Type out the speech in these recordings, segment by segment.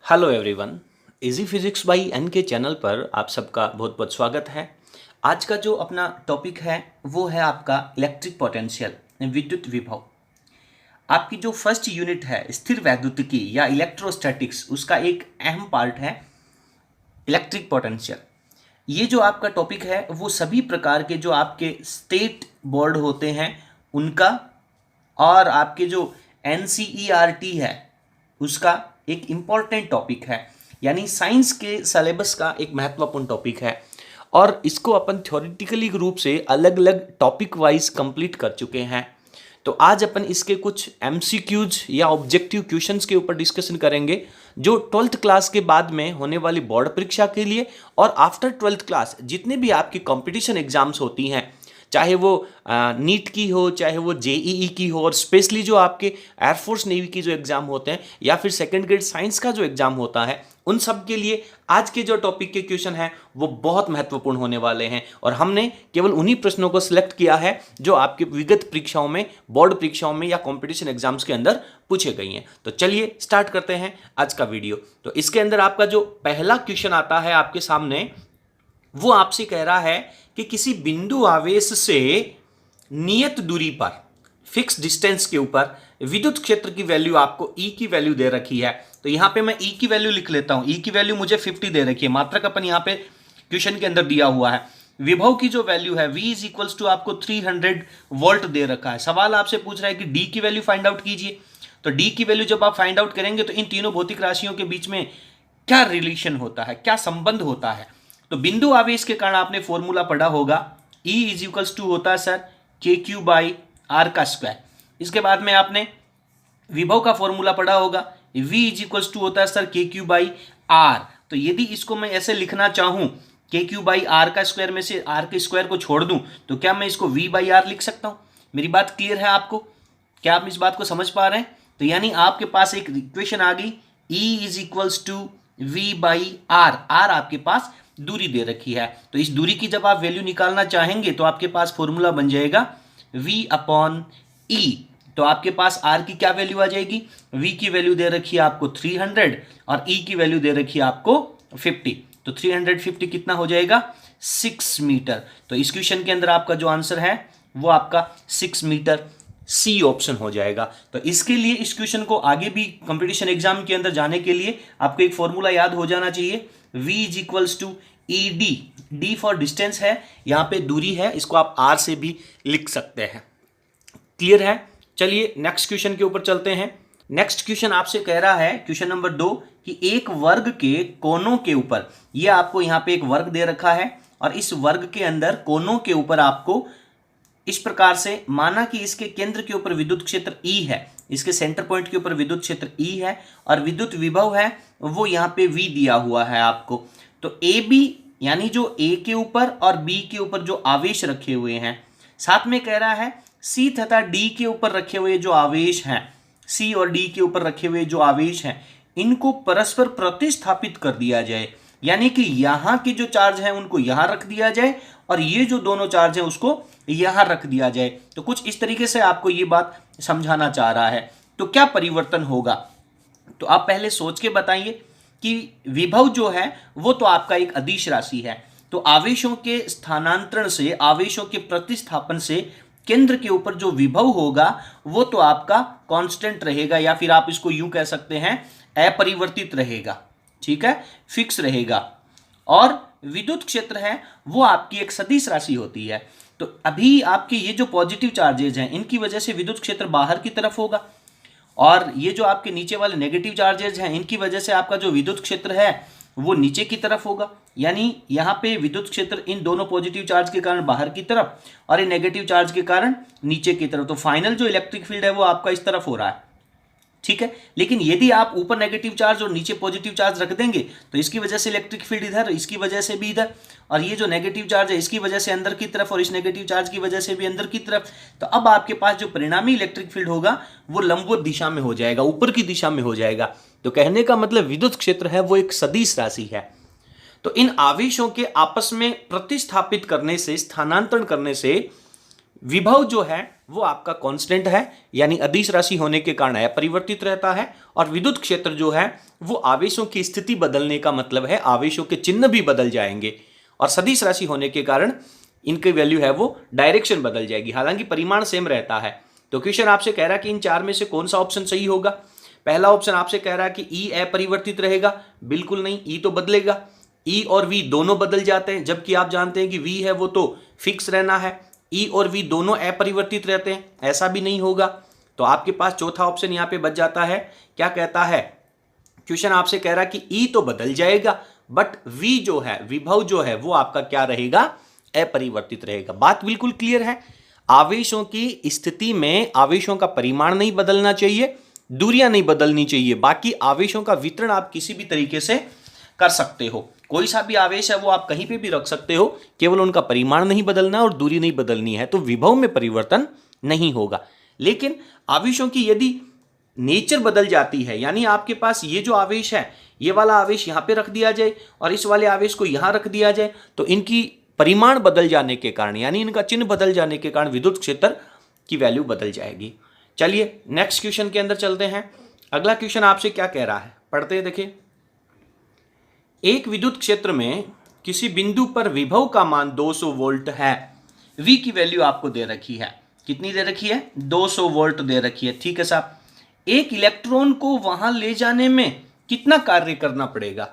Hello everyone. Easy physics by N K channel पर आप सबका बहुत बहुत स्वागत है। आज का जो अपना टॉपिक है वो है आपका इलेक्ट्रिक पोटेंशियल, विद्युत विभव। आपकी जो फर्स्ट यूनिट है स्थिर वैद्युतिकी या इलेक्ट्रोस्टैटिक्स, उसका एक अहम पार्ट है इलेक्ट्रिक पोटेंशियल। ये जो आपका टॉपिक है वो सभी प्रकार के जो आपके स्टेट बोर्ड होते हैं उनका और आपके जो एनसीईआरटी है उसका एक इम्पॉर्टेंट टॉपिक है, यानी साइंस के सिलेबस का एक महत्वपूर्ण टॉपिक है। और इसको अपन थ्योरेटिकली रूप से अलग अलग टॉपिक वाइज कंप्लीट कर चुके हैं। तो आज अपन इसके कुछ एमसीक्यूज या ऑब्जेक्टिव क्वेश्चंस के ऊपर डिस्कशन करेंगे जो 12th क्लास के बाद में होने वाली बोर्ड परीक्षा के लिए और आफ्टर 12th क्लास जितने भी आपकी कंपटीशन एग्जाम्स होती हैं, चाहे वो नीट की हो, चाहे वो जेईई की हो, और स्पेशली जो आपके एयरफोर्स नेवी की जो एग्ज़ाम होते हैं या फिर सेकंड ग्रेड साइंस का जो एग्ज़ाम होता है, उन सब के लिए आज के जो टॉपिक के क्वेश्चन हैं वो बहुत महत्वपूर्ण होने वाले हैं। और हमने केवल उन्हीं प्रश्नों को सिलेक्ट किया है जो आपके विगत परीक्षाओं में, बोर्ड परीक्षाओं में या कॉम्पिटिशन एग्जाम्स के अंदर पूछे गई हैं। तो चलिए स्टार्ट करते हैं आज का वीडियो। तो इसके अंदर आपका जो पहला क्वेश्चन आता है आपके सामने, वो आपसे कह रहा है कि किसी बिंदु आवेश से नियत दूरी पर, फिक्स डिस्टेंस के ऊपर विद्युत क्षेत्र की वैल्यू आपको E की वैल्यू दे रखी है। तो यहां पे मैं E की वैल्यू लिख लेता हूं। E की वैल्यू मुझे 50 दे रखी है, मात्रक अपन यहां पे क्वेश्चन के अंदर दिया हुआ है। विभव की जो वैल्यू है V इज इक्वल्स टू आपको 300 वोल्ट दे रखा है। सवाल आपसे पूछ रहा है कि D की वैल्यू फाइंड आउट कीजिए। तो D की वैल्यू जब आप फाइंड आउट करेंगे तो इन तीनों भौतिक राशियों के बीच में क्या रिलेशन होता है, क्या संबंध होता है। तो बिंदु आवेश के कारण आपने फॉर्मूला पढ़ा होगा, E इज इक्वल्स टू होता है सर KQ बाई R का स्क्वायर। इसके बाद में आपने विभव का फॉर्मूला पढ़ा होगा, V इज इक्वल्स टू होता है सर KQ बाई R। तो यदि इसको मैं ऐसे लिखना चाहूं, KQ बाई R का स्क्वायर में से R के स्क्वायर को छोड़ दूं, तो क्या मैं इसको V बाई R लिख सकता हूं? मेरी बात क्लियर है आपको? क्या आप इस बात को समझ पा रहे हैं? तो यानी आपके पास एक इक्वेशन आ गई, E is equals to V by R। R आपके पास दूरी दे रखी है। तो इस दूरी की जब आप वैल्यू निकालना चाहेंगे तो आपके पास फॉर्मूला बन जाएगा V अपॉन E। तो आपके पास R की क्या वैल्यू आ जाएगी? V की वैल्यू दे रखी है आपको 300 और E की वैल्यू दे रखी है आपको 50। तो 350 कितना हो जाएगा? 6 मीटर। तो इस क्वेश्चन के अंदर आपका जो आंसर है वो आपका 6 मीटर, सी ऑप्शन हो जाएगा। तो इसके लिए इस क्वेश्चन को आगे भी कंपटीशन एग्जाम के अंदर जाने के लिए आपको एक फॉर्मूला याद हो जाना चाहिए, V is equals to E D for distance है, यहां पे दूरी है, इसको आप R से भी लिख सकते हैं। क्लियर है? चलिए नेक्स्ट क्वेश्चन के ऊपर चलते हैं। नेक्स्ट क्वेश्चन आपसे कह रहा है, क्वेश्चन नंबर 2, कि एक वर्ग के कोनों के ऊपर, ये आपको यहां पे एक वर्ग दे रखा है और इस वर्ग के अंदर कोनों के ऊपर आपको इस प्रकार से माना कि इसके केंद्र के ऊपर विद्युत क्षेत्र E है, इसके सेंटर पॉइंट के ऊपर विद्युत क्षेत्र E है और विद्युत विभव है वो यहाँ पे V दिया हुआ है आपको। तो AB यानी जो A के ऊपर और B के ऊपर जो आवेश रखे हुए हैं, साथ में कह रहा है C तथा D के ऊपर रखे हुए जो आवेश हैं, C और D के ऊपर रखे हुए जो आवेश हैं, इनको परस्पर प्रतिस्थापित कर दिया जाए। यानी कि यहां के जो चार्ज हैं उनको यहां रख दिया जाए और ये जो दोनों चार्ज हैं उसको यहां रख दिया जाए। तो कुछ इस तरीके से आपको ये बात समझाना चाह रहा है। तो क्या परिवर्तन होगा? तो आप पहले सोच के बताइए कि विभव जो है वो तो आपका एक अदिश राशि है, तो आवेशों के स्थानांतरण से, आवेशों के प्रतिस्थापन से केंद्र के ऊपर जो विभव होगा वो तो आपका कांस्टेंट रहेगा, या फिर आप इसको यूं कह सकते हैं अपरिवर्तित रहेगा। ठीक है, फिक्स रहेगा। और विद्युत क्षेत्र है वो आपकी एक सदिश राशि होती है। तो अभी आपके ये जो पॉजिटिव चार्जेज हैं इनकी वजह से विद्युत क्षेत्र बाहर की तरफ होगा और ये जो आपके नीचे वाले नेगेटिव चार्जेज हैं इनकी वजह से आपका जो विद्युत क्षेत्र है वो नीचे की तरफ होगा। यानी यहाँ पे विद्युत क्षेत्र इन दोनों पॉजिटिव चार्ज के कारण बाहर की तरफ और इन नेगेटिव चार्ज के कारण नीचे की तरफ। तो फाइनल जो इलेक्ट्रिक फील्ड है वो आपका इस तरफ हो रहा है। ठीक है, लेकिन यदि आप ऊपर नेगेटिव चार्ज और नीचे पॉजिटिव चार्ज रख देंगे तो इसकी वजह से इलेक्ट्रिक फील्ड इधर, इसकी वजह से भी इधर, और ये जो नेगेटिव चार्ज है इसकी वजह से अंदर की तरफ और इस नेगेटिव चार्ज की वजह से भी अंदर की तरफ। तो अब आपके पास जो परिणामी इलेक्ट्रिक फील्ड होगा वो लंबवत दिशा में हो जाएगा, ऊपर की दिशा में हो जाएगा। तो कहने का मतलब विद्युत क्षेत्र है वो एक सदिश राशि है। तो इन आवेशों के आपस में प्रतिस्थापित करने से, स्थानांतरण करने से विभव जो है वो आपका कांस्टेंट है, यानी अदिश राशि होने के कारण अपरिवर्तित रहता है। और विद्युत क्षेत्र जो है वो आवेशों की स्थिति बदलने का मतलब है आवेशों के चिन्ह भी बदल जाएंगे, और सदिश राशि होने के कारण इनकी वैल्यू है वो डायरेक्शन बदल जाएगी, हालांकि परिमाण सेम रहता है। तो क्वेश्चन आपसे कह रहा है कि इन चार में से कौन सा ऑप्शन सही होगा। पहला ऑप्शन आपसे कह रहा है कि ई अपरिवर्तित रहेगा, बिल्कुल नहीं, ई तो बदलेगा। ई और वी दोनों बदल जाते हैं, जबकि आप जानते हैं कि वी है वो तो फिक्स रहना है, ई और वी दोनों अपरिवर्तित रहते हैं, ऐसा भी नहीं होगा। तो आपके पास चौथा ऑप्शन यहाँ पे बच जाता है। क्या कहता है क्वेश्चन, आपसे कह रहा है कि ई तो बदल जाएगा बट वी जो है, विभव जो है वो आपका क्या रहेगा, अपरिवर्तित रहेगा। बात बिल्कुल क्लियर है। आवेशों की स्थिति में आवेशों का परिमाण नहीं बदलना चाहिए, दूरियां नहीं बदलनी चाहिए, बाकी आवेशों का वितरण आप किसी भी तरीके से कर सकते हो। कोई सा भी आवेश है वो आप कहीं पे भी रख सकते हो, केवल उनका परिमाण नहीं बदलना और दूरी नहीं बदलनी है, तो विभव में परिवर्तन नहीं होगा। लेकिन आवेशों की यदि नेचर बदल जाती है, यानी आपके पास ये जो आवेश है, ये वाला आवेश यहां पे रख दिया जाए और इस वाले आवेश को यहां रख दिया जाए, तो इनकी परिमाण बदल जाने के कारण, यानी इनका चिन्ह बदल जाने के कारण विद्युत क्षेत्र की वैल्यू बदल जाएगी। चलिए नेक्स्ट क्वेश्चन के अंदर चलते हैं। अगला क्वेश्चन आपसे क्या कह रहा है, पढ़ते हैं, देखिए। एक विद्युत क्षेत्र में किसी बिंदु पर विभव का मान 200 वोल्ट है, V की वैल्यू आपको दे रखी है, कितनी दे रखी है, 200 वोल्ट दे रखी है, ठीक है साहब। एक इलेक्ट्रॉन को वहां ले जाने में कितना कार्य करना पड़ेगा,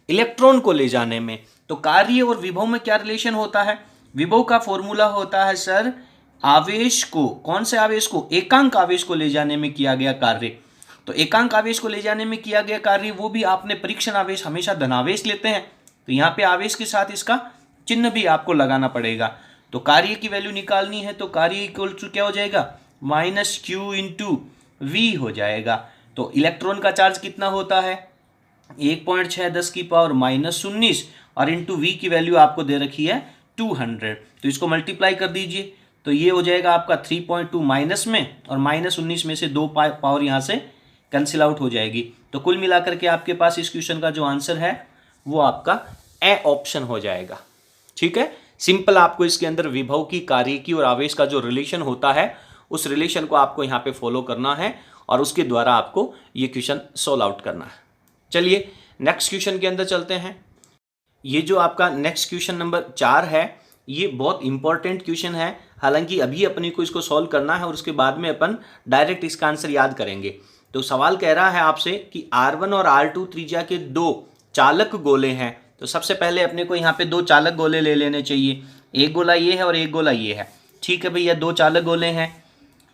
इलेक्ट्रॉन को ले जाने में। तो कार्य और विभव में क्या रिलेशन होता है, विभव का फॉर्मूला होता है सर, आवेश को, कौन से आवेश को, एकांक आवेश को ले जाने में किया गया कार्य। तो एकांक आवेश को ले जाने में किया गया कार्य, वो भी आपने परीक्षण आवेश हमेशा धनावेश लेते हैं, तो यहाँ पे आवेश के साथ इसका चिन्ह भी आपको लगाना पड़ेगा। तो कार्य की वैल्यू निकालनी है, तो कार्य इक्वल टू क्या हो जाएगा, माइनस क्यू इंटू वी हो जाएगा। तो इलेक्ट्रॉन का चार्ज कितना होता है, 1.6 10 की पावर -19 और इंटू वी की वैल्यू आपको दे रखी है 200, तो इसको मल्टीप्लाई कर दीजिए, तो ये हो जाएगा आपका 3.2 माइनस में और -19 में से 2 पावर यहाँ से कैंसिल आउट हो जाएगी। तो कुल मिलाकर के आपके पास इस क्वेश्चन का जो आंसर है वो आपका ए ऑप्शन हो जाएगा, ठीक है। सिंपल, आपको इसके अंदर विभव की, कार्य की और आवेश का जो रिलेशन होता है उस रिलेशन को आपको यहाँ पे फॉलो करना है और उसके द्वारा आपको ये क्वेश्चन सॉल्व आउट करना है। चलिए नेक्स्ट क्वेश्चन के अंदर चलते हैं। ये जो आपका नेक्स्ट क्वेश्चन नंबर 4 है, ये बहुत इंपॉर्टेंट क्वेश्चन है, हालांकि अभी अपने को इसको सॉल्व करना है और उसके बाद में अपन डायरेक्ट इसका आंसर याद करेंगे। तो सवाल कह रहा है आपसे कि R1 और R2 त्रिज्या के 2 चालक गोले हैं। तो सबसे पहले अपने को यहाँ पे 2 चालक गोले ले लेने चाहिए, एक गोला ये है और एक गोला ये है, ठीक है भैया। 2 चालक गोले हैं,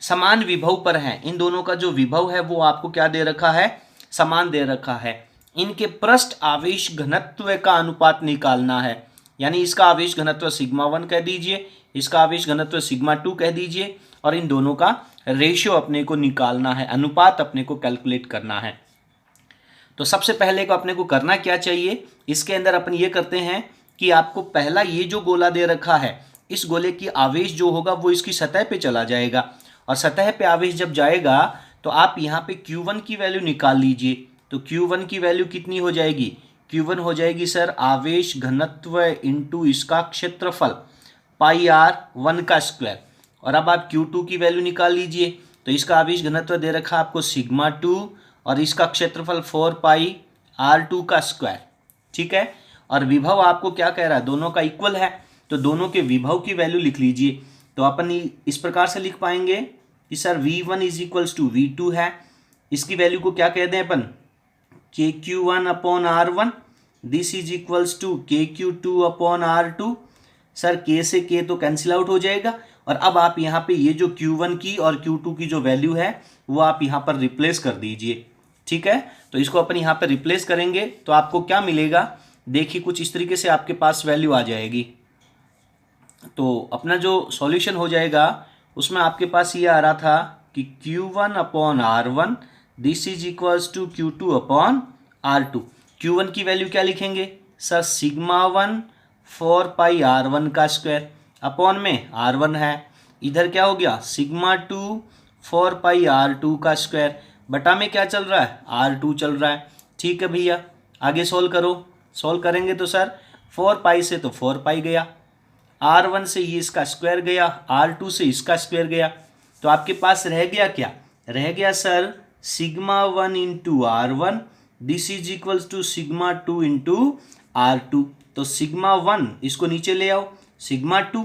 समान विभव पर हैं, इन दोनों का जो विभव है वो आपको क्या दे रखा है, समान दे रखा है। इनके पृष्ठ आवेश घनत्व का अनुपात निकालना है, यानी इसका आवेश घनत्व सिग्मा 1 कह दीजिए, इसका आवेश घनत्व सिग्मा 2 कह दीजिए, और इन दोनों का रेशियो अपने को निकालना है, अनुपात अपने को कैलकुलेट करना है। तो सबसे पहले को अपने को करना क्या चाहिए, इसके अंदर अपन ये करते हैं कि आपको पहला ये जो गोला दे रखा है, इस गोले की आवेश जो होगा वो इसकी सतह पे चला जाएगा, और सतह पे आवेश जब जाएगा तो आप यहाँ पे Q1 की वैल्यू निकाल लीजिए। तो Q1 की वैल्यू कितनी हो जाएगी, Q1 हो जाएगी सर आवेश घनत्व इंटू इसका क्षेत्रफल पाई R1 का स्क्वायर। और अब आप Q2 की वैल्यू निकाल लीजिए, तो इसका आवेश घनत्व दे रखा आपको सिग्मा 2 और इसका क्षेत्रफल 4 पाई R2 का स्क्वायर, ठीक है। और विभव आपको क्या कह रहा है, दोनों का इक्वल है, तो दोनों के विभव की वैल्यू लिख लीजिए। तो अपन इस प्रकार से लिख पाएंगे कि sir V1 is equals to V2 है, इसकी वैल्यू को क्या कह दें अपन, KQ1 upon R1, this is equals to KQ2 upon R2। Sir K से K तो कैंसिल आउट हो जाएगा, और अब आप यहाँ पे ये जो Q1 की और Q2 की जो वैल्यू है वो आप यहाँ पर रिप्लेस कर दीजिए, ठीक है। तो इसको अपन यहाँ पर रिप्लेस करेंगे तो आपको क्या मिलेगा, देखिए कुछ इस तरीके से आपके पास वैल्यू आ जाएगी। तो अपना जो सॉल्यूशन हो जाएगा उसमें आपके पास ये आ रहा था कि Q1 upon R1 this is equals to Q2 upon R2। Q1 की वैल्यू क्या लिखेंगे सर, सिग्मा 1 4 पाई R1 का स्क्वायर, अपॉन में R1 है, इधर क्या हो गया सिग्मा 2 4 पाई R2 का स्क्वायर, बटा में क्या चल रहा है R2 चल रहा है, ठीक है भैया। आगे सोल्व करो, सोल्व करेंगे तो सर 4 पाई से तो 4 पाई गया, R1 से ये इसका स्क्वायर गया, R2 से इसका स्क्वायर गया, तो आपके पास रह गया क्या, रह गया sir sigma 1 into R1, this is equals to sigma 2 into R2। तो सिग्मा 1 इसको नीचे ले आओ, सिग्मा 2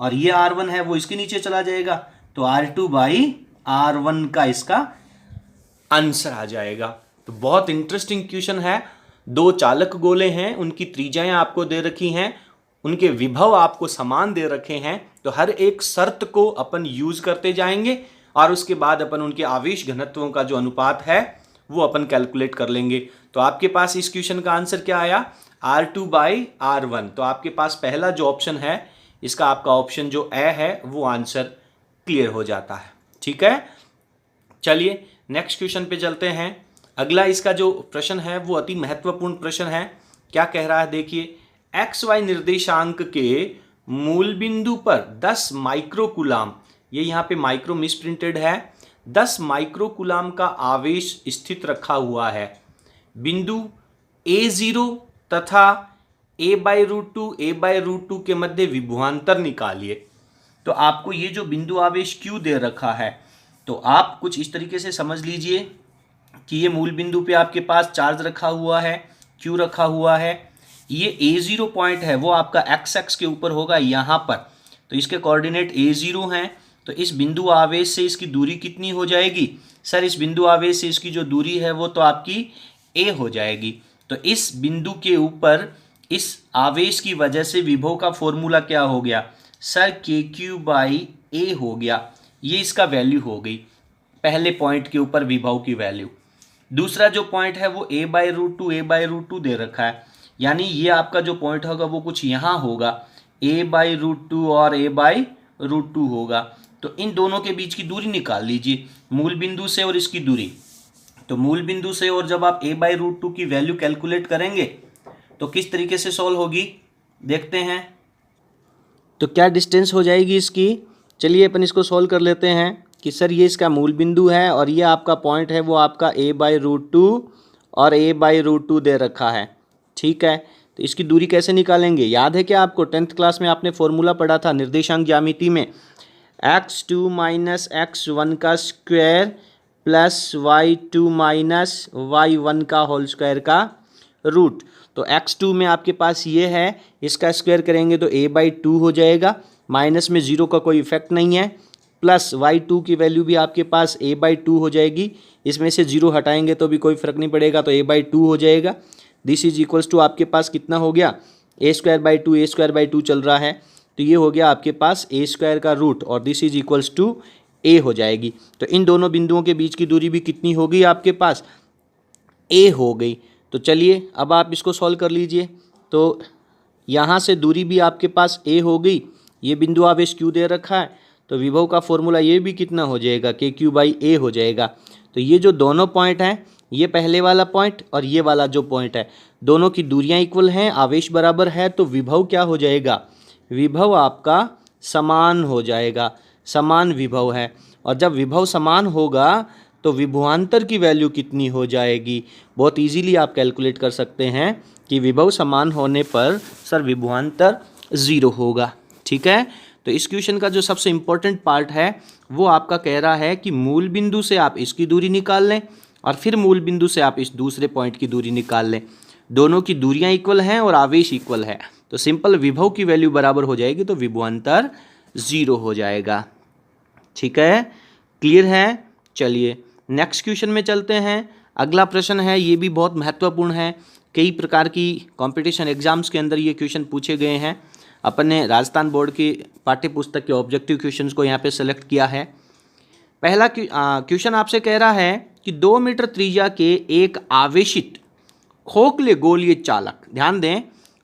और ये R1 है वो इसके नीचे चला जाएगा, तो R2 बाई R1 का इसका आंसर आ जाएगा। तो बहुत इंटरेस्टिंग क्वेश्चन है। दो चालक गोले हैं, उनकी त्रिज्याएं आपको दे रखी हैं, उनके विभव आपको समान दे रखे हैं, तो हर एक शर्त को अपन यूज करते जाएंगे और उसके बाद अपन उनके आवेश घनत्वों का जो अनुपात है वो अपन कैलकुलेट कर लेंगे। तो आपके पास इस क्वेश्चन का आंसर क्या आया, R2 बाई R1। तो आपके पास पहला जो ऑप्शन है इसका आपका ऑप्शन जो ए है वो आंसर क्लियर हो जाता है। ठीक है, चलिए नेक्स्ट क्वेश्चन पे चलते हैं। अगला इसका जो प्रश्न है वो अति महत्वपूर्ण प्रश्न है। क्या कह रहा है देखिए, एक्स वाई निर्देशांक के मूल बिंदु पर 10 माइक्रोकूलाम, ये यहाँ पे माइक्रो मिस प्रिंटेड है, 10 माइक्रोकूलाम का आवेश स्थित रखा हुआ है। बिंदु A0 तथा A/√2 A/√2 के मध्य विभवांतर निकालिए। तो आपको ये जो बिंदु आवेश Q दे रखा है, तो आप कुछ इस तरीके से समझ लीजिए कि ये मूल बिंदु पे आपके पास चार्ज रखा हुआ है, Q रखा हुआ है। ये A0 पॉइंट है वो आपका x एक्स के ऊपर होगा यहाँ पर, तो इसके कोऑर्डिनेट A0 हैं। तो इस बिंदु आवेश से इसकी दूरी कितनी हो जाएगी सर, इस बिंदु आवेश से इसकी जो दूरी है वो तो आपकी a हो जाएगी। तो इस बिंदु के ऊपर इस आवेश की वजह से विभव का फॉर्मूला क्या हो गया सर, KQ बाई A हो गया। ये इसका वैल्यू हो गई पहले पॉइंट के ऊपर विभव की वैल्यू। दूसरा जो पॉइंट है वो A/√2 A/√2 दे रखा है, यानी ये आपका जो पॉइंट होगा वो कुछ यहाँ होगा, A/√2 और A/√2 होगा। तो इन दोनों के बीच की दूरी निकाल लीजिए, मूल बिंदु से और इसकी दूरी। तो मूल बिंदु से और जब आप A/√2 की वैल्यू कैलकुलेट करेंगे तो किस तरीके से सॉल्व होगी देखते हैं। तो क्या डिस्टेंस हो जाएगी इसकी, चलिए अपन इसको सॉल्व कर लेते हैं कि सर ये इसका मूल बिंदु है और ये आपका पॉइंट है वो आपका A/√2 और A/√2 दे रखा है। ठीक है, तो इसकी दूरी कैसे निकालेंगे, याद है क्या आपको 10th क्लास में आपने फॉर्मूला पढ़ा था निर्देशांक ज्यामिति में, x2 माइनस x1 का square plus y2 minus y1 का होल स्क्वायर का रूट। तो x2 में आपके पास ये है, इसका स्क्वायर करेंगे तो A/2 हो जाएगा, माइनस में 0 का कोई इफेक्ट नहीं है, प्लस y2 की वैल्यू भी आपके पास A/2 हो जाएगी, इसमें से 0 हटाएंगे तो भी कोई फर्क नहीं पड़ेगा, तो A/2 हो जाएगा। दिस इज इक्वल्स टू आपके पास कितना हो गया, A²/2 चल रहा है, तो ये हो गया आपके पास A² का रूट और this is equals to A हो जाएगी। तो इन दोनों बिंदुओं के बीच की दूरी भी कितनी हो गई आपके पास, A हो गई। तो चलिए अब आप इसको सॉल्व कर लीजिए। तो यहाँ से दूरी भी आपके पास A हो गई, ये बिंदु आवेश Q दे रखा है, तो विभव का फॉर्मूला ये भी कितना हो जाएगा, KQ बाई A हो जाएगा। तो ये जो दोनों पॉइंट हैं, ये पहले वाला पॉइंट और ये वाला जो पॉइंट है, दोनों की दूरियां इक्वल हैं, आवेश बराबर है, तो विभव क्या हो जाएगा, विभव आपका समान हो जाएगा, समान विभव है। और जब विभव समान होगा तो विभवांतर की वैल्यू कितनी हो जाएगी, बहुत इजीली आप कैलकुलेट कर सकते हैं कि विभव समान होने पर सर विभवांतर 0 होगा। ठीक है, तो इस क्वेश्चन का जो सबसे इम्पोर्टेंट पार्ट है वो आपका कह रहा है कि मूल बिंदु से आप इसकी दूरी निकाल लें और फिर मूल बिंदु से आप इस दूसरे पॉइंट की दूरी निकाल लें, दोनों की दूरियां इक्वल हैं और आवेश इक्वल है, तो सिंपल विभव की वैल्यू बराबर हो जाएगी, तो विभवांतर 0 हो जाएगा। ठीक है, क्लियर है। चलिए नेक्स्ट क्वेश्चन में चलते हैं। अगला प्रश्न है, ये भी बहुत महत्वपूर्ण है, कई प्रकार की कंपटीशन एग्जाम्स के अंदर ये क्वेश्चन पूछे गए हैं। अपन ने राजस्थान बोर्ड की पाठ्य पुस्तक के ऑब्जेक्टिव क्वेश्चंस को यहाँ पे सेलेक्ट किया है। पहला क्वेश्चन आपसे कह रहा है कि 2 मीटर त्रिज्या के एक आवेशित खोखले गोलीय चालक, ध्यान दें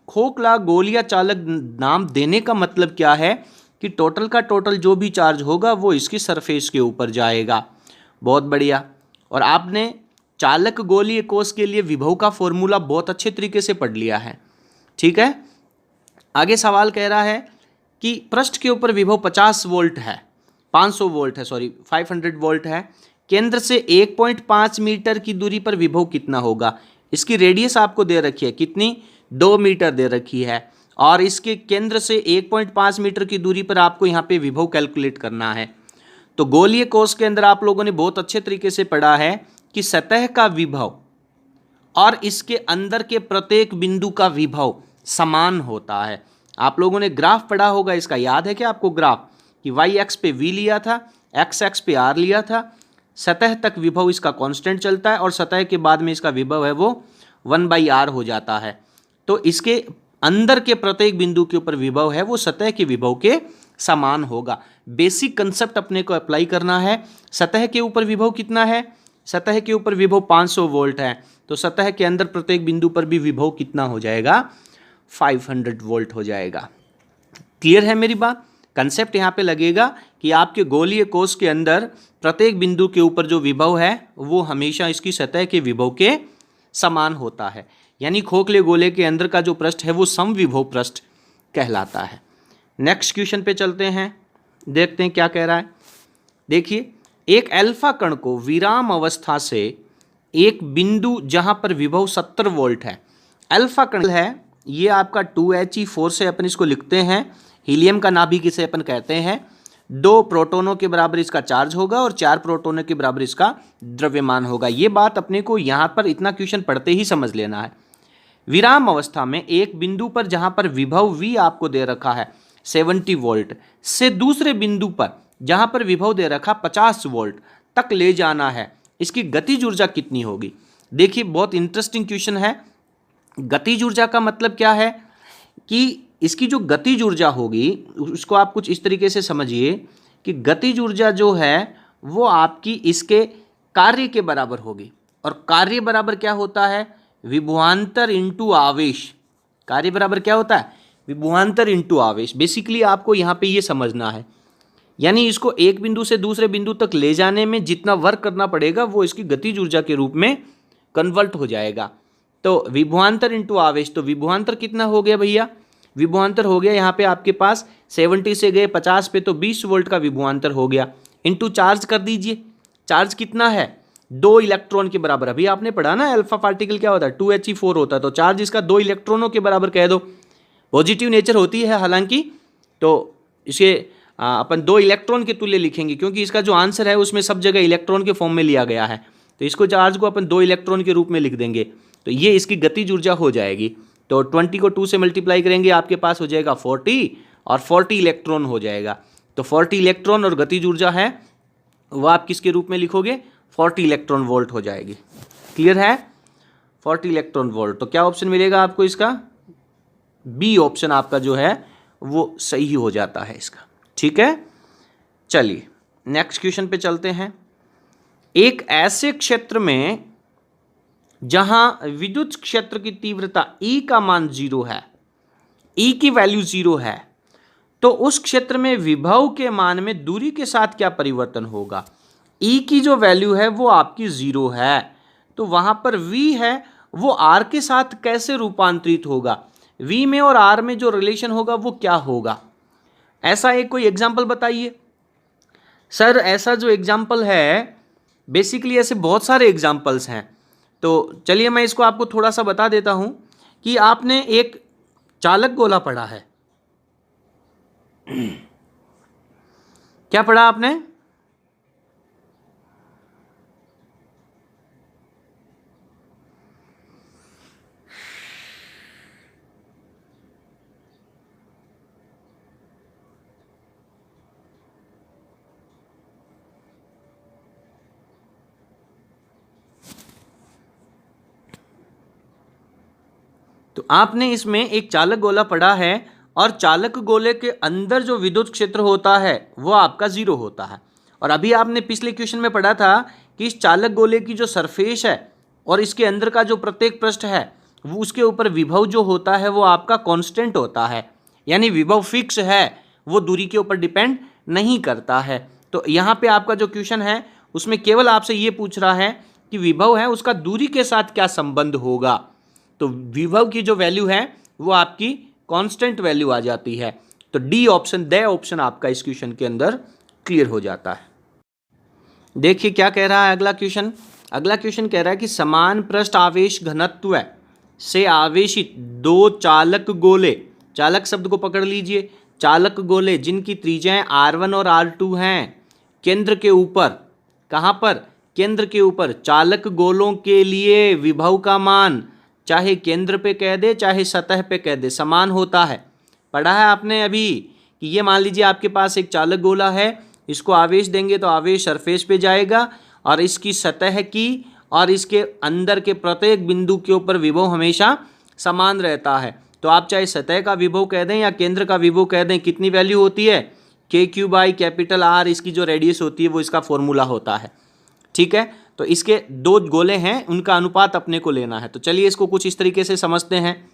खोखला गोलीय चालक नाम देने का मतलब क्या है कि टोटल का टोटल जो भी चार्ज होगा वो इसकी सरफेस के ऊपर जाएगा। बहुत बढ़िया। और आपने चालक गोलीय कोष के लिए विभव का फॉर्मूला बहुत अच्छे तरीके से पढ़ लिया है। ठीक है, आगे सवाल कह रहा है कि पृष्ठ के ऊपर विभव 50 वोल्ट है, 500 वोल्ट है, सॉरी 500 वोल्ट है, केंद्र से 1.5 मीटर की दूरी पर विभव कितना होगा। इसकी रेडियस आपको दे रखी है कितनी, 2 मीटर दे रखी है, और इसके केंद्र से 1.5 मीटर की दूरी पर आपको यहाँ पे विभव कैलकुलेट करना है। तो गोलीय कोश के अंदर आप लोगों ने बहुत अच्छे तरीके से पढ़ा है कि सतह का विभव और इसके अंदर के प्रत्येक बिंदु का विभव समान होता है। आप लोगों ने ग्राफ पढ़ा होगा, इसका याद है क्या आपको ग्राफ, कि वाई एक्स पे वी लिया था, एक्स एक्स पे आर लिया था, सतह तक विभव इसका कांस्टेंट चलता है और सतह के बाद में इसका विभव है वो 1/r हो जाता है। तो इसके अंदर के प्रत्येक बिंदु के ऊपर विभव है वो सतह के विभव के समान होगा। बेसिक कंसेप्ट अपने को अप्लाई करना है। सतह के ऊपर विभव कितना है, सतह के ऊपर विभव 500 वोल्ट है, तो सतह के अंदर प्रत्येक बिंदु पर भी विभव कितना हो जाएगा, 500 वोल्ट हो जाएगा। क्लियर है मेरी बात? कंसेप्ट यहाँ पे लगेगा कि आपके गोलीय कोश के अंदर प्रत्येक बिंदु के ऊपर जो विभव है वो हमेशा इसकी सतह के विभव के समान होता है। यानी खोखले गोले के अंदर का जो पृष्ठ है वो समविभव पृष्ठ कहलाता है। नेक्स्ट क्वेश्चन पे चलते हैं, देखते हैं क्या कह रहा है। देखिए, एक अल्फा कण को विराम अवस्था से एक बिंदु जहां पर विभव 70 वोल्ट है, अल्फा कण है ये आपका 2He4 से अपन इसको लिखते हैं, हीलियम का नाभिक इसे अपन कहते हैं। 2 प्रोटोनों के बराबर इसका चार्ज होगा और 4 प्रोटोनों के बराबर इसका द्रव्यमान होगा। ये बात अपने को यहाँ पर इतना क्वेश्चन पढ़ते ही समझ लेना है। विराम अवस्था में एक बिंदु पर जहां पर विभव V आपको दे रखा है 70 वोल्ट से दूसरे बिंदु पर जहां पर विभव दे रखा 50 वोल्ट तक ले जाना है, इसकी गतिज ऊर्जा कितनी होगी? देखिए, बहुत इंटरेस्टिंग क्वेश्चन है। गतिज ऊर्जा का मतलब क्या है कि इसकी जो गतिज ऊर्जा होगी उसको आप कुछ इस तरीके से समझिए कि गतिज ऊर्जा जो है वो आपकी इसके कार्य के बराबर होगी। और कार्य बराबर क्या होता है? विभवांतर इंटू आवेश। कार्य बराबर क्या होता है? विभवांतर इंटू आवेश। बेसिकली आपको यहाँ पे ये समझना है, यानी इसको एक बिंदु से दूसरे बिंदु तक ले जाने में जितना वर्क करना पड़ेगा वो इसकी गतिज ऊर्जा के रूप में कन्वर्ट हो जाएगा। तो विभवांतर इंटू आवेश, तो विभवांतर कितना हो गया भैया? विभवांतर हो गया यहाँ पे आपके पास 70 से गए 50 पे, तो 20 वोल्ट का विभवांतर हो गया। इंटू चार्ज कर दीजिए, चार्ज कितना है? 2 इलेक्ट्रॉन के बराबर। अभी आपने पढ़ा ना अल्फा पार्टिकल क्या होता है, 2He4 होता है, तो चार्ज इसका 2 इलेक्ट्रॉनों के बराबर कह दो। पॉजिटिव नेचर होती है हालांकि, तो इसे अपन 2 इलेक्ट्रॉन के तुल्य लिखेंगे क्योंकि इसका जो आंसर है उसमें सब जगह इलेक्ट्रॉन के फॉर्म में लिया गया है, तो इसको चार्ज को अपन 2 इलेक्ट्रॉन के रूप में लिख देंगे, तो ये इसकी गतिज ऊर्जा हो जाएगी। तो 20 को 2 से मल्टीप्लाई करेंगे, आपके पास हो जाएगा 40 और 40 इलेक्ट्रॉन हो जाएगा। तो 40 इलेक्ट्रॉन और गतिज ऊर्जा है वो आप किसके रूप में लिखोगे? 40 इलेक्ट्रॉन वोल्ट हो जाएगी। क्लियर है? 40 इलेक्ट्रॉन वोल्ट। तो क्या ऑप्शन मिलेगा आपको इसका? बी ऑप्शन आपका जो है वो सही हो जाता है इसका। ठीक है, चलिए नेक्स्ट क्वेश्चन पे चलते हैं। एक ऐसे क्षेत्र में जहां विद्युत क्षेत्र की तीव्रता E का मान 0 है, E की वैल्यू 0 है, तो उस क्षेत्र में विभव के मान में दूरी के साथ क्या परिवर्तन होगा? E की जो वैल्यू है वो आपकी 0 है, तो वहां पर V है वो R के साथ कैसे रूपांतरित होगा? V में और R में जो रिलेशन होगा वो क्या होगा? ऐसा एक कोई एग्जाम्पल बताइए। सर ऐसा जो एग्जाम्पल है, बेसिकली ऐसे बहुत सारे एग्जाम्पल्स हैं, तो चलिए मैं इसको आपको थोड़ा सा बता देता हूं कि आपने एक चालक गोला पढ़ा है। क्या पढ़ा आपने? तो आपने इसमें एक चालक गोला पढ़ा है और चालक गोले के अंदर जो विद्युत क्षेत्र होता है वो आपका 0 होता है। और अभी आपने पिछले क्वेश्चन में पढ़ा था कि इस चालक गोले की जो सरफेस है और इसके अंदर का जो प्रत्येक पृष्ठ है वो उसके ऊपर विभव जो होता है वो आपका कांस्टेंट होता है, यानी विभव फिक्स है, वो दूरी के ऊपर डिपेंड नहीं करता है। तो यहाँ पे आपका जो क्वेश्चन है उसमें केवल आपसे ये पूछ रहा है कि विभव है उसका दूरी के साथ क्या संबंध होगा। तो विभव की जो वैल्यू है वो आपकी कांस्टेंट वैल्यू आ जाती है। तो डी ऑप्शन, द ऑप्शन आपका इस क्वेश्चन के अंदर क्लियर हो जाता है। देखिए क्या कह रहा है अगला क्वेश्चन। अगला क्वेश्चन कह रहा है कि समान पृष्ठ आवेश घनत्व से आवेशित 2 चालक गोले, चालक शब्द को पकड़ लीजिए, चालक गोले जिनकी त्रिज्याएं R1 और R2 हैं, केंद्र के ऊपर, कहाँ पर, केंद्र के ऊपर चालक गोलों के लिए विभव का मान चाहे केंद्र पे कह दे चाहे सतह पे कह दे समान होता है। पढ़ा है आपने अभी कि ये मान लीजिए आपके पास एक चालक गोला है, इसको आवेश देंगे तो आवेश सरफेस पे जाएगा और इसकी सतह की और इसके अंदर के प्रत्येक बिंदु के ऊपर विभव हमेशा समान रहता है। तो आप चाहे सतह का विभव कह दें या केंद्र का विभव कह दें, कितनी वैल्यू होती है, KQ/R, इसकी जो रेडियस होती है वो इसका फॉर्मूला होता है। ठीक है, तो इसके दो गोले हैं, उनका अनुपात अपने को लेना है। तो चलिए इसको कुछ इस तरीके से समझते हैं।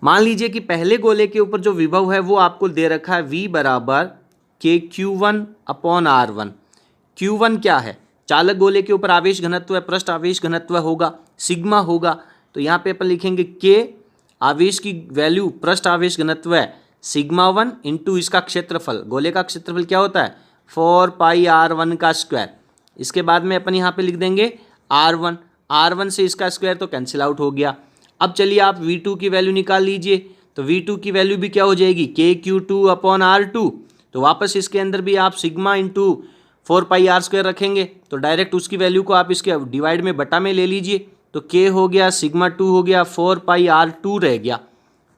मान लीजिए कि पहले गोले के ऊपर जो विभव है वो आपको दे रखा है V बराबर KQ1/R1। Q1 क्या है, चालक गोले के ऊपर आवेश घनत्व है, पृष्ठ आवेश घनत्व होगा, सिग्मा होगा। तो यहाँ पे अपन लिखेंगे K, आवेश की वैल्यू पृष्ठ आवेश घनत्व है σ1 इंटू इसका क्षेत्रफल, गोले का क्षेत्रफल क्या होता है 4πr1 का स्क्वायर। इसके बाद में अपन यहाँ पे लिख देंगे R1 से इसका स्क्वायर तो कैंसिल आउट हो गया। अब चलिए आप V2 की वैल्यू निकाल लीजिए, तो V2 की वैल्यू भी क्या हो जाएगी KQ2/R2। तो वापस इसके अंदर भी आप सिग्मा इंटू 4πr² रखेंगे, तो डायरेक्ट उसकी वैल्यू को आप इसके डिवाइड में बटा में ले लीजिए, तो K हो गया σ2 हो गया 4πr2 रह गया।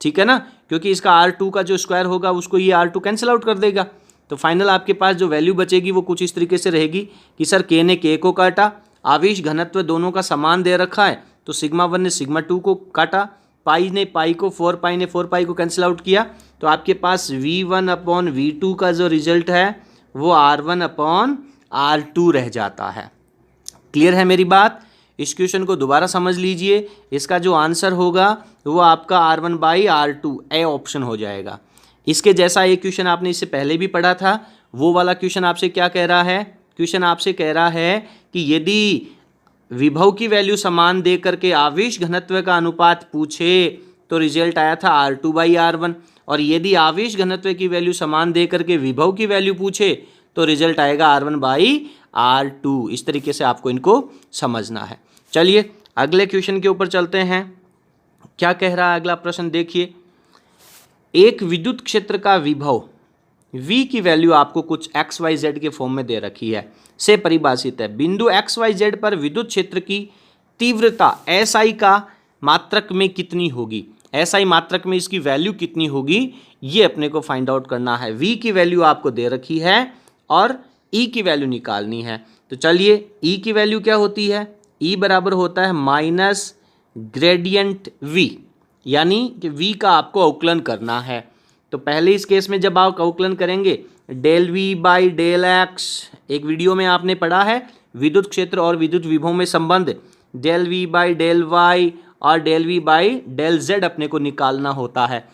ठीक है ना, क्योंकि इसका R2 का जो स्क्वायर होगा उसको ये R2 कैंसिल आउट कर देगा। तो फाइनल आपके पास जो वैल्यू बचेगी वो कुछ इस तरीके से रहेगी कि सर K ने K को काटा, आवेश घनत्व दोनों का समान दे रखा है तो σ1 ने σ2 को काटा, पाई ने पाई को 4π ने 4π को कैंसिल आउट किया, तो आपके पास V1/V2 का जो रिजल्ट है वो R1/R2 रह जाता है। क्लियर है मेरी बात? इस क्वेश्चन को दोबारा समझ लीजिए, इसका जो आंसर होगा वो आपका R1/R2 ए ऑप्शन हो जाएगा। इसके जैसा एक क्वेश्चन आपने इससे पहले भी पढ़ा था, वो वाला क्वेश्चन आपसे क्या कह रहा है, क्वेश्चन आपसे कह रहा है कि यदि विभव की वैल्यू समान दे करके आवेश घनत्व का अनुपात पूछे तो रिजल्ट आया था R2/R1, और यदि आवेश घनत्व की वैल्यू समान दे करके विभव की वैल्यू पूछे तो रिजल्ट आएगा R1/R2। इस तरीके से आपको इनको समझना है। चलिए अगले क्वेश्चन के ऊपर चलते हैं। क्या कह रहा है अगला प्रश्न, देखिए एक विद्युत क्षेत्र का विभव V की वैल्यू आपको कुछ XYZ के फॉर्म में दे रखी है, से परिभाषित है। बिंदु XYZ पर विद्युत क्षेत्र की तीव्रता SI का मात्रक में कितनी होगी, SI मात्रक में इसकी वैल्यू कितनी होगी, ये अपने को फाइंड आउट करना है। V की वैल्यू आपको दे रखी है और E की वैल्यू निकालनी है। तो चलिए E की वैल्यू क्या होती है, E बराबर होता है माइनस ग्रेडियंट V, यानी कि V का आपको अवकलन करना है। तो पहले इस केस में जब आप अवकलन करेंगे ∂V/∂x, एक वीडियो में आपने पढ़ा है विद्युत क्षेत्र और विद्युत विभव में संबंध, ∂V/∂y और ∂V/∂z अपने को निकालना होता है।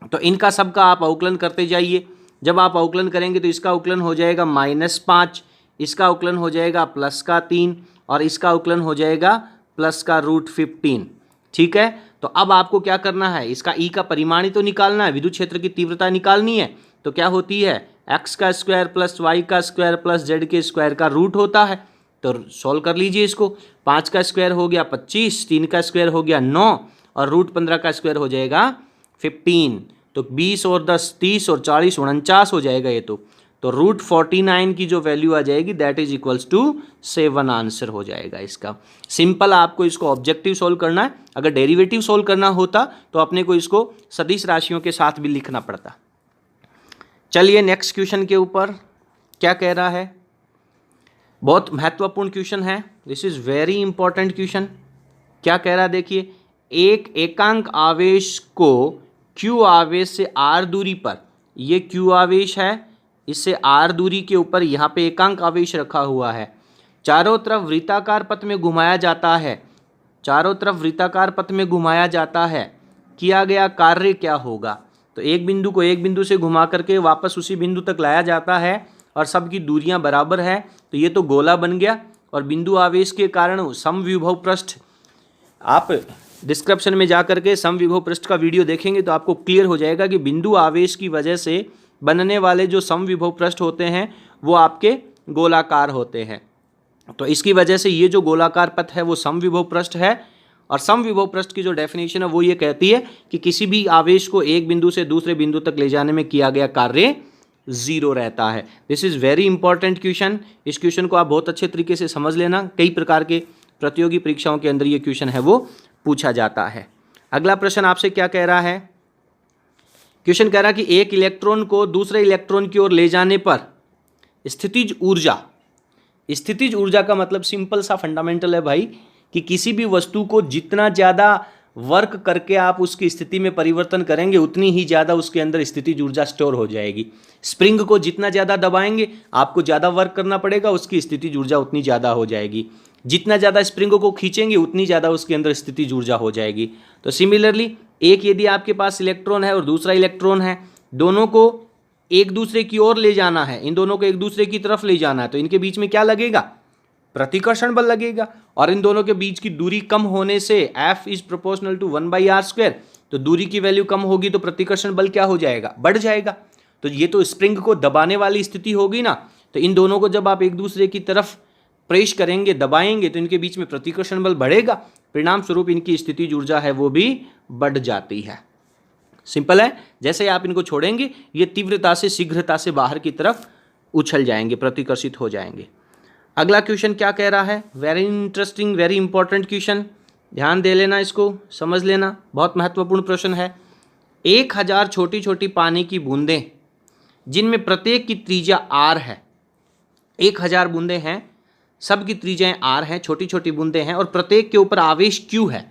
तो इनका सबका आप अवकलन करते जाइए। जब आप अवकलन करेंगे तो इसका अवकलन हो जाएगा -5, इसका अवकलन हो जाएगा +3 और इसका अवकलन हो जाएगा +√15। ठीक है, तो अब आपको क्या करना है, इसका E का परिमाण ही तो निकालना है, विद्युत क्षेत्र की तीव्रता निकालनी है। तो क्या होती है x का स्क्वायर प्लस y का स्क्वायर प्लस z के स्क्वायर का रूट होता है। तो सॉल्व कर लीजिए इसको, 5 का स्क्वायर हो गया 25, 3 का स्क्वायर हो गया 9 और √15 का स्क्वायर हो जाएगा 15। तो 20 और 10 30 और 40 49 हो जाएगा ये तो √49 की जो वैल्यू आ जाएगी that is equals to 7 answer हो जाएगा इसका। सिंपल आपको इसको ऑब्जेक्टिव सोल्व करना है, अगर डेरिवेटिव सोल्व करना होता तो अपने को इसको सदिश राशियों के साथ भी लिखना पड़ता। चलिए नेक्स्ट क्वेश्चन के ऊपर क्या कह रहा है, बहुत महत्वपूर्ण क्वेश्चन है, this is very important question. क्या कह रहा है देखिए, एक एकांक आवेश को Q आवेश से R दूरी पर, ये Q आवेश है, इससे R दूरी के ऊपर यहाँ पे एकांक आवेश रखा हुआ है, चारों तरफ वृत्ताकार पथ में घुमाया जाता है, चारों तरफ वृत्ताकार पथ में घुमाया जाता है, किया गया कार्य क्या होगा। तो एक बिंदु को एक बिंदु से घुमा करके वापस उसी बिंदु तक लाया जाता है और सबकी दूरियां बराबर है, तो ये तो गोला बन गया और बिंदु आवेश के कारण समविभव पृष्ठ, आप डिस्क्रिप्शन में जा करके समविभव पृष्ठ का वीडियो देखेंगे तो आपको क्लियर हो जाएगा कि बिंदु आवेश की वजह से बनने वाले जो समविभव पृष्ठ होते हैं वो आपके गोलाकार होते हैं। तो इसकी वजह से ये जो गोलाकार पथ है वो समविभव पृष्ठ है, और समविभव पृष्ठ की जो डेफिनेशन है वो ये कहती है कि किसी भी आवेश को एक बिंदु से दूसरे बिंदु तक ले जाने में किया गया कार्य 0 रहता है। This is very important question. इस क्वेश्चन को आप बहुत अच्छे तरीके से समझ लेना, कई प्रकार के प्रतियोगी परीक्षाओं के अंदर ये क्वेश्चन है वो पूछा जाता है। अगला प्रश्न आपसे क्या कह रहा है? क्वेश्चन कह रहा है कि एक इलेक्ट्रॉन को दूसरे इलेक्ट्रॉन की ओर ले जाने पर स्थितिज ऊर्जा, स्थितिज ऊर्जा का मतलब सिंपल सा फंडामेंटल है भाई, कि किसी भी वस्तु को जितना ज़्यादा वर्क करके आप उसकी स्थिति में परिवर्तन करेंगे उतनी ही ज़्यादा उसके अंदर स्थितिज ऊर्जा स्टोर हो जाएगी। स्प्रिंग को जितना ज़्यादा दबाएंगे आपको ज़्यादा वर्क करना पड़ेगा, उसकी स्थितिज ऊर्जा उतनी ज़्यादा हो जाएगी। जितना ज़्यादा स्प्रिंग को खींचेंगे उतनी ज़्यादा उसके अंदर स्थितिज ऊर्जा हो जाएगी। तो सिमिलरली एक यदि आपके पास इलेक्ट्रॉन है और दूसरा इलेक्ट्रॉन है, दोनों को एक दूसरे की ओर ले जाना है, इन दोनों को एक दूसरे की तरफ ले जाना है, तो इनके बीच में क्या लगेगा? प्रतिकर्षण बल लगेगा। और इन दोनों के बीच की दूरी कम होने से F is proportional to 1/r², तो दूरी की वैल्यू कम होगी तो प्रतिकर्षण बल क्या हो जाएगा? बढ़ जाएगा। तो ये तो स्प्रिंग को दबाने वाली स्थिति होगी ना, तो इन दोनों को जब आप एक दूसरे की तरफ प्रेस करेंगे, दबाएंगे, तो इनके बीच में प्रतिकर्षण बल बढ़ेगा, परिणाम स्वरूप इनकी स्थितिज ऊर्जा है वो भी बढ़ जाती है। सिंपल है, जैसे आप इनको छोड़ेंगे ये तीव्रता से शीघ्रता से बाहर की तरफ उछल जाएंगे, प्रतिकर्षित हो जाएंगे। अगला क्वेश्चन क्या कह रहा है? Very interesting, very important question, ध्यान दे लेना, इसको समझ लेना, बहुत महत्वपूर्ण प्रश्न है। 1000 छोटी छोटी पानी की बूंदें जिनमें प्रत्येक की त्रिज्या r है, 1000 बूंदें हैं, सब की त्रिज्याएं r हैं, छोटी छोटी बूंदें हैं और प्रत्येक के ऊपर आवेश q है।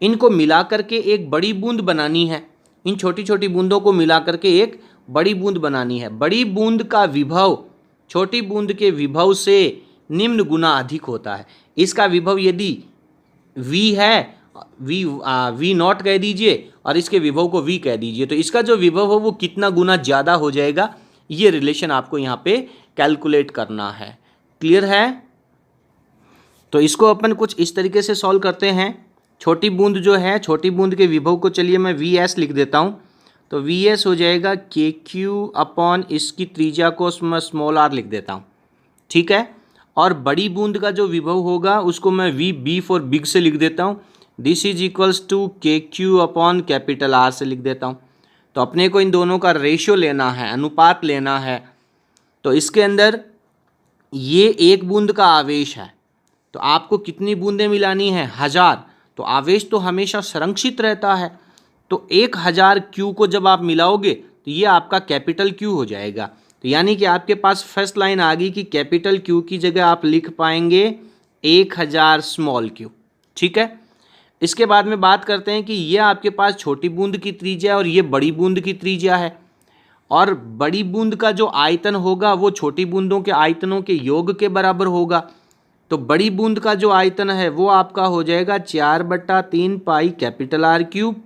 इनको मिलाकर के एक बड़ी बूंद बनानी है, इन छोटी छोटी बूंदों को मिलाकर के एक बड़ी बूंद बनानी है। बड़ी बूंद का विभव छोटी बूंद के विभव से निम्न गुना अधिक होता है। इसका विभव यदि v है, v नॉट कह दीजिए और इसके विभव को v कह दीजिए, तो इसका जो विभव हो वो कितना गुना ज़्यादा हो जाएगा, ये रिलेशन आपको यहाँ पे कैलकुलेट करना है। क्लियर है? तो इसको अपन कुछ इस तरीके से सॉल्व करते हैं। छोटी बूंद जो है, छोटी बूंद के विभव को चलिए मैं Vs लिख देता हूँ, तो Vs हो जाएगा KQ अपॉन इसकी त्रिज्या को मैं स्मॉल r लिख देता हूँ, ठीक है। और बड़ी बूंद का जो विभव होगा उसको मैं VB फॉर बिग से लिख देता हूँ, this is equals to KQ upon capital R से लिख देता हूँ। तो अपने को इन दोनों का रेशियो लेना है, अनुपात लेना है। तो इसके अंदर ये एक बूंद का आवेश है, तो आपको कितनी बूंदें मिलानी है? 1000। तो आवेश तो हमेशा संरक्षित रहता है, तो 1000 Q को जब आप मिलाओगे तो ये आपका कैपिटल Q हो जाएगा। तो यानी कि आपके पास फर्स्ट लाइन आ गई कि कैपिटल Q की जगह आप लिख पाएंगे 1000 स्मॉल q, ठीक है। इसके बाद में बात करते हैं कि ये आपके पास छोटी बूंद की त्रिज्या और ये बड़ी बूंद की त्रिज्या है, और बड़ी बूंद का जो आयतन होगा वो छोटी बूंदों के आयतनों के योग के बराबर होगा। तो बड़ी बूंद का जो आयतन है वो आपका हो जाएगा 4/3 पाई कैपिटल R क्यूब,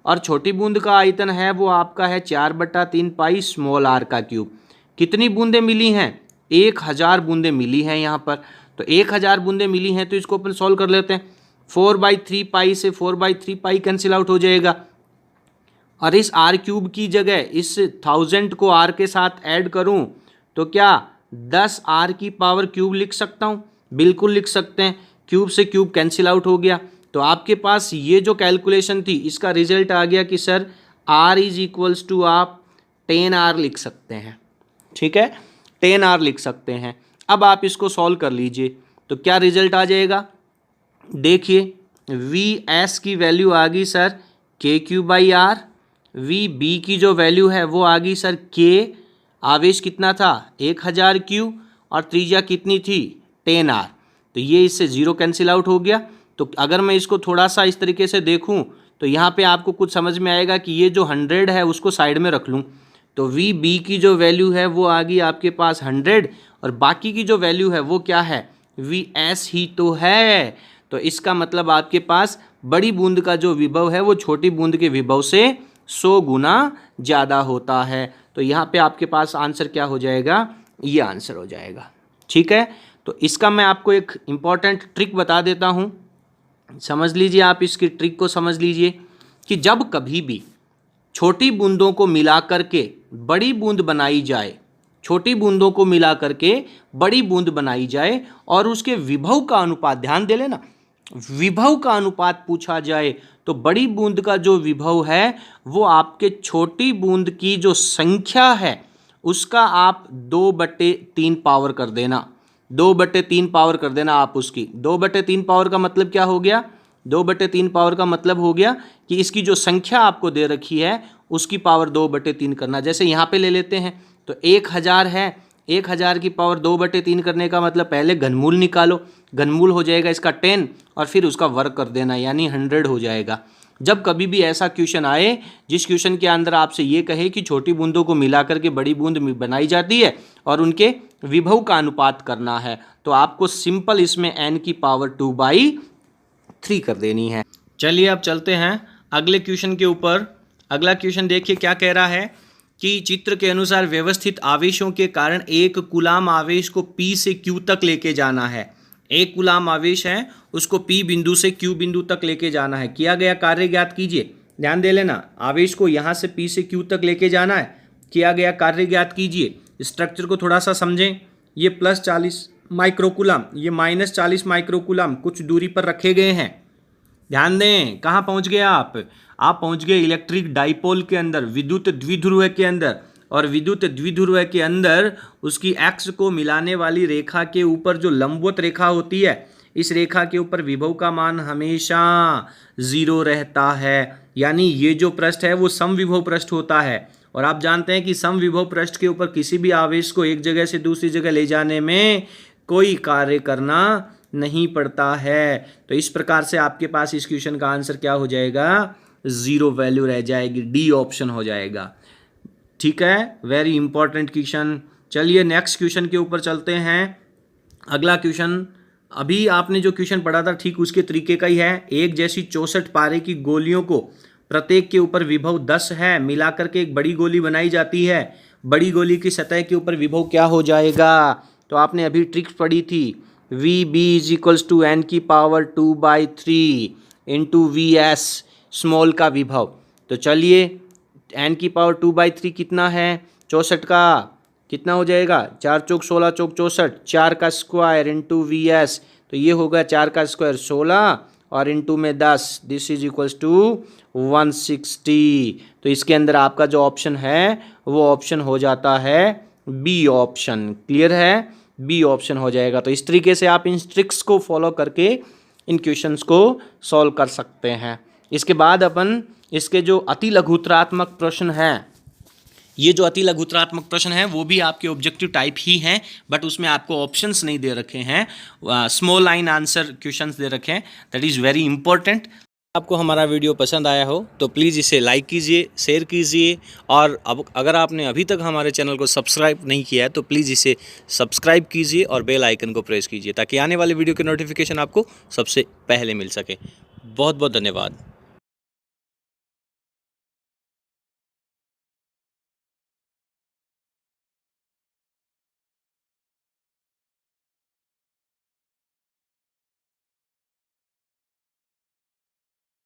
और छोटी बूंद का आयतन है वो आपका है 4/3 पाई स्मॉल r का क्यूब। कितनी बूंदें मिली हैं? 1000 बूंदें मिली हैं यहाँ पर। तो 1000 बूंदें मिली हैं तो इसको अपन सॉल्व कर लेते हैं। 4/3 पाई से 4/3 पाई कैंसिल आउट हो जाएगा, और इस r क्यूब की जगह इस 1000 को r के साथ ऐड करूँ तो क्या 10r की पावर क्यूब लिख सकता हूँ? बिल्कुल लिख सकते हैं। क्यूब से क्यूब कैंसिल आउट हो गया, तो आपके पास ये जो कैलकुलेशन थी इसका रिजल्ट आ गया कि sir r is equals to आप 10r लिख सकते हैं, ठीक है, 10r लिख सकते हैं। अब आप इसको सॉल्व कर लीजिए तो क्या रिजल्ट आ जाएगा? देखिए Vs की वैल्यू आ गई सर KQ/R, Vb की जो वैल्यू है वो आ गई सर K, आवेश कितना था 1000 Q और त्रिज्या कितनी थी 10R। तो ये इससे जीरो कैंसिल आउट हो गया। तो अगर मैं इसको थोड़ा सा इस तरीके से देखूं तो यहाँ पे आपको कुछ समझ में आएगा कि ये जो 100 है उसको साइड में रख लूँ, तो Vb की जो वैल्यू है वो आ गई आपके पास 100, और बाकी की जो वैल्यू है वो क्या है? Vs ही तो है। तो इसका मतलब आपके पास बड़ी बूंद का जो विभव है वो छोटी बूंद के विभव से 100 गुना ज़्यादा होता है। तो यहाँ पे आपके पास आंसर क्या हो जाएगा? ये आंसर हो जाएगा, ठीक है। तो इसका मैं आपको एक इम्पॉर्टेंट ट्रिक बता देता हूँ, समझ लीजिए, आप इसकी ट्रिक को समझ लीजिए कि जब कभी भी छोटी बूंदों को मिला करके बड़ी बूंद बनाई जाए, छोटी बूंदों को मिला करके बड़ी बूंद बनाई जाए और उसके विभव का अनुपात, ध्यान दे लेना, विभव का अनुपात पूछा जाए तो बड़ी बूंद का जो विभव है वो आपके छोटी बूंद की जो संख्या है उसका आप 2/3 पावर कर देना, 2/3 पावर कर देना आप उसकी। 2/3 पावर का मतलब क्या हो गया? 2/3 पावर का मतलब हो गया कि इसकी जो संख्या आपको दे रखी है उसकी पावर 2/3 करना। जैसे यहाँ पे ले लेते हैं तो 1000 है, 1000 की पावर 2/3 करने का मतलब पहले घनमूल निकालो, घनमूल हो जाएगा इसका 10 और फिर उसका वर्ग कर देना, यानी 100 हो जाएगा। जब कभी भी ऐसा क्वेश्चन आए जिस क्वेश्चन के अंदर आपसे ये कहे कि छोटी बूंदों को मिलाकर के बड़ी बूंद बनाई जाती है और उनके विभव का अनुपात करना है, तो आपको सिंपल इसमें n की पावर 2/3 कर देनी है। चलिए अब चलते हैं अगले क्वेश्चन के ऊपर। अगला क्वेश्चन देखिए क्या कह रहा है कि चित्र के अनुसार व्यवस्थित आवेशों के कारण एक कूलाम आवेश को P से Q तक लेके जाना है। एक कूलाम आवेश है उसको P बिंदु से Q बिंदु तक लेके जाना है। किया गया कार्य ज्ञात कीजिए। ध्यान दे लेना, आवेश को यहाँ से P से Q तक लेके जाना है। किया गया कार्य ज्ञात कीजिए। स्ट्रक्चर को थोड़ा सा समझें। ये +40 माइक्रोकूलाम, ये -40 माइक्रोकूलाम कुछ दूरी पर रखे गए हैं। ध्यान दें, कहाँ पहुँच गए आप पहुँच गए इलेक्ट्रिक डाइपोल के अंदर, विद्युत द्विध्रुव के अंदर। और विद्युत द्विध्रुव के अंदर उसकी एक्स को मिलाने वाली रेखा के ऊपर जो लंबवत रेखा होती है, इस रेखा के ऊपर विभव का मान हमेशा 0 रहता है। यानी ये जो पृष्ठ है वो समविभव पृष्ठ होता है। और आप जानते हैं कि समविभव पृष्ठ के ऊपर किसी भी आवेश को एक जगह से दूसरी जगह ले जाने में कोई कार्य करना नहीं पड़ता है। तो इस प्रकार से आपके पास इस क्वेश्चन का आंसर क्या हो जाएगा? 0 वैल्यू रह जाएगी, डी ऑप्शन हो जाएगा। ठीक है, वेरी इंपॉर्टेंट क्वेश्चन। चलिए नेक्स्ट क्वेश्चन के ऊपर चलते हैं। अगला क्वेश्चन, अभी आपने जो क्वेश्चन पढ़ा था ठीक उसके तरीके का ही है। एक जैसी 64 पारे की गोलियों को प्रत्येक के ऊपर विभव 10 है, मिलाकर के एक बड़ी गोली बनाई जाती है। बड़ी गोली की सतह के ऊपर विभव क्या हो जाएगा? तो आपने अभी ट्रिक्स पढ़ी थी, VB = n की पावर 2/3 इंटू VS स्मॉल का विभव। तो चलिए n की पावर 2/3 कितना है? 64 का कितना हो जाएगा? 4 चौक 16 चौक 64, 4 का स्क्वायर इंटू VS, तो ये होगा 4 का स्क्वायर 16 और इंटू में 10, दिस इज इक्वल्स टू 160। तो इसके अंदर आपका जो ऑप्शन है वो ऑप्शन हो जाता है बी ऑप्शन। क्लियर है? बी ऑप्शन हो जाएगा। तो इस तरीके से आप इन ट्रिक्स को फॉलो करके इन क्वेश्चंस को सॉल्व कर सकते हैं। इसके बाद अपन इसके जो अति लघुत्तरात्मक प्रश्न हैं, ये जो अति लघुत्तरात्मक प्रश्न है वो भी आपके ऑब्जेक्टिव टाइप ही हैं, बट उसमें आपको ऑप्शंस नहीं दे रखे हैं, स्मॉल लाइन आंसर क्वेश्चंस दे रखे हैं। That is very important. आपको हमारा वीडियो पसंद आया हो तो प्लीज़ इसे लाइक कीजिए, शेयर कीजिए, और अब अगर आपने अभी तक हमारे चैनल को सब्सक्राइब नहीं किया है तो प्लीज़ इसे सब्सक्राइब कीजिए और बेल आइकन को प्रेस कीजिए ताकि आने वाले वीडियो के नोटिफिकेशन आपको सबसे पहले मिल सके। बहुत बहुत धन्यवाद।